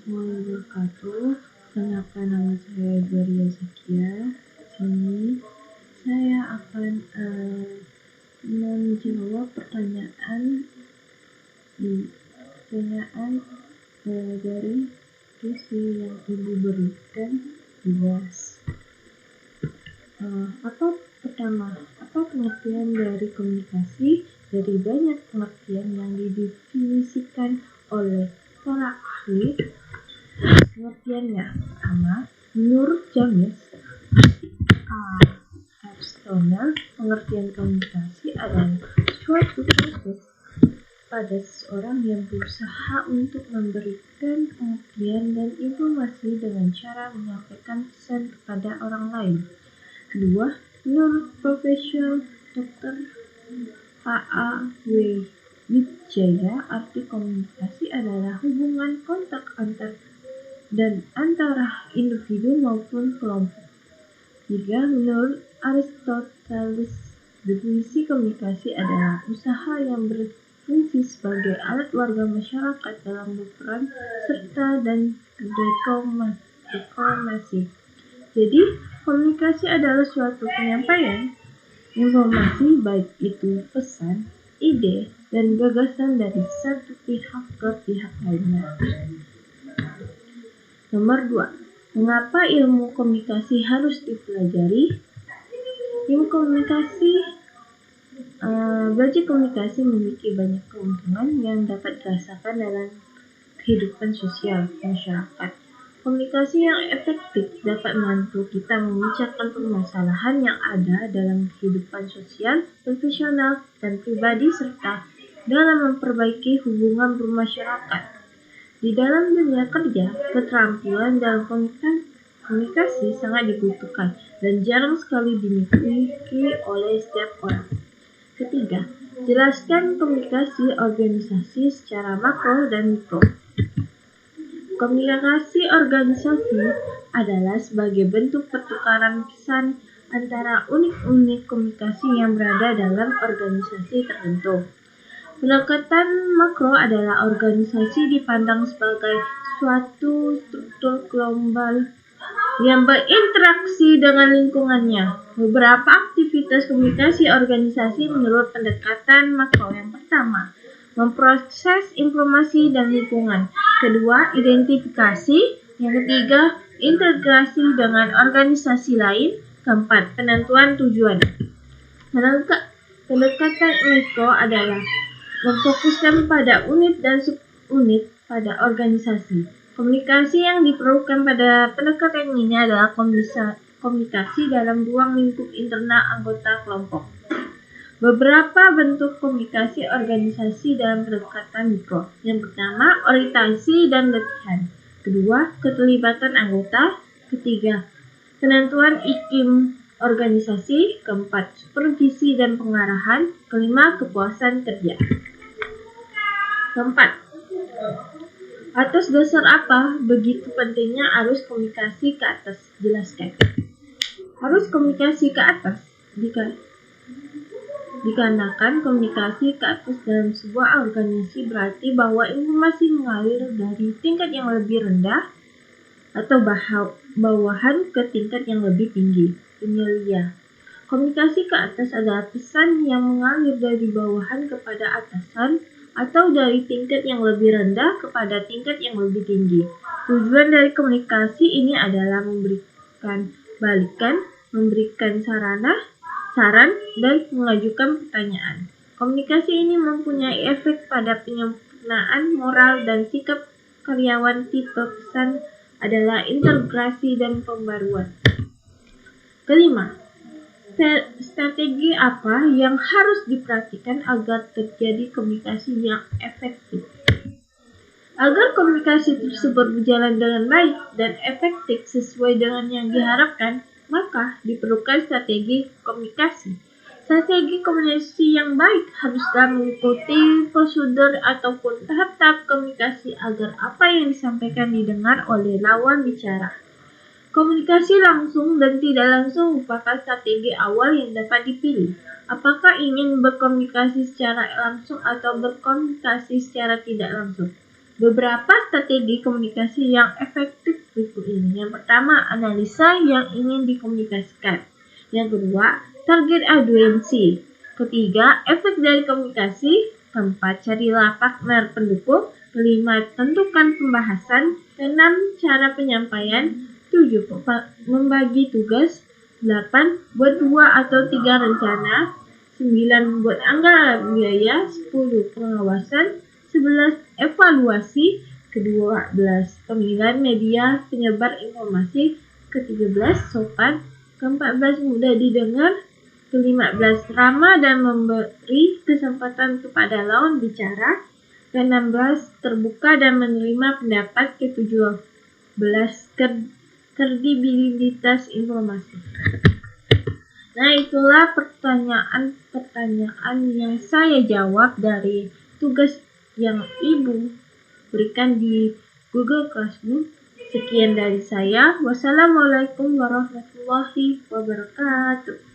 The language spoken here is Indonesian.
warahmatullahi wabarakatuh. Kenalkan, nama saya Gloria Zakia. Sini saya akan menjawab pertanyaan dari sesi yang Ibu berikan di UAS. Apa pengertian dari komunikasi? Dari banyak pengertian yang didefinisikan oleh para ahli, pengertiannya pertama, menurut James Stoner, pengertian komunikasi adalah suatu proses pada seseorang yang berusaha untuk memberikan pengertian dan informasi dengan cara menyampaikan pesan kepada orang lain. Kedua, menurut Profesor Dr. A.A. Wijaya, arti komunikasi adalah hubungan kontak antara individu maupun kelompok. Tiga, menurut Aristoteles, definisi komunikasi adalah usaha yang berfungsi sebagai alat warga masyarakat dalam berperan serta dan diplomasi. Jadi, komunikasi adalah suatu penyampaian informasi, baik itu pesan, ide, dan gagasan dari satu pihak ke pihak lainnya. Nomor 2. Mengapa ilmu komunikasi harus dipelajari? Belajar komunikasi memiliki banyak keuntungan yang dapat dirasakan dalam kehidupan sosial masyarakat. Komunikasi yang efektif dapat membantu kita memecahkan permasalahan yang ada dalam kehidupan sosial, profesional, dan pribadi serta dalam memperbaiki hubungan bermasyarakat. Di dalam dunia kerja, keterampilan dalam komunikasi sangat dibutuhkan dan jarang sekali dimiliki oleh setiap orang. Ketiga, jelaskan komunikasi organisasi secara makro dan mikro. Komunikasi organisasi adalah sebagai bentuk pertukaran pesan antara unit-unit komunikasi yang berada dalam organisasi tertentu. Pendekatan makro adalah organisasi dipandang sebagai suatu struktur global yang berinteraksi dengan lingkungannya. Beberapa aktivitas komunikasi organisasi menurut pendekatan makro. Yang pertama, memproses informasi dan lingkungan. Kedua, identifikasi. Yang ketiga, integrasi dengan organisasi lain. Keempat, penentuan tujuan. Pendekatan mikro adalah memfokuskan pada unit dan subunit pada organisasi. Komunikasi yang diperlukan pada pendekatan ini adalah komunikasi dalam ruang lingkup internal anggota kelompok. Beberapa bentuk komunikasi organisasi dalam pendekatan mikro. Yang pertama, orientasi dan latihan. Kedua, keterlibatan anggota. Ketiga, penentuan iklim organisasi. Keempat, supervisi dan pengarahan. Kelima, kepuasan kerja. Keempat, atas dasar apa begitu pentingnya arus komunikasi ke atas? Jelaskan. Arus komunikasi ke atas dikarenakan komunikasi ke atas dalam sebuah organisasi berarti bahwa informasi mengalir dari tingkat yang lebih rendah atau bawahan ke tingkat yang lebih tinggi. Penyelia. Komunikasi ke atas adalah pesan yang mengalir dari bawahan kepada atasan atau dari tingkat yang lebih rendah kepada tingkat yang lebih tinggi. Tujuan dari komunikasi ini adalah memberikan saran, dan mengajukan pertanyaan. Komunikasi ini mempunyai efek pada penyempurnaan moral dan sikap karyawan. Tipe pesan adalah integrasi dan pembaruan. Kelima, strategi apa yang harus diperhatikan agar terjadi komunikasi yang efektif? Agar komunikasi tersebut berjalan dengan baik dan efektif sesuai dengan yang diharapkan, maka diperlukan strategi komunikasi. Strategi komunikasi yang baik haruslah mengikuti prosedur ataupun tahap-tahap komunikasi agar apa yang disampaikan didengar oleh lawan bicara. Komunikasi langsung dan tidak langsung merupakan strategi awal yang dapat dipilih. Apakah ingin berkomunikasi secara langsung atau berkomunikasi secara tidak langsung? Beberapa strategi komunikasi yang efektif berikut ini. Yang pertama, analisa yang ingin dikomunikasikan. Yang kedua, target audiensi. Ketiga, efek dari komunikasi. Keempat, carilah partner pendukung. Kelima, tentukan pembahasan. Keenam, cara penyampaian. 7, membagi tugas. 8, buat 2 atau 3 rencana. 9, buat anggaran biaya. 10, pengawasan. 11, evaluasi. Ke-12, pemilihan media penyebar informasi. Ke-13, sopan. Ke-14, mudah didengar. Ke-15, ramah dan memberi kesempatan kepada lawan bicara. Ke-16, terbuka dan menerima pendapat. Ke-17, kredibilitas informasi. Nah, itulah pertanyaan-pertanyaan yang saya jawab dari tugas yang Ibu berikan di Google Classroom. Sekian dari saya. Wassalamualaikum warahmatullahi wabarakatuh.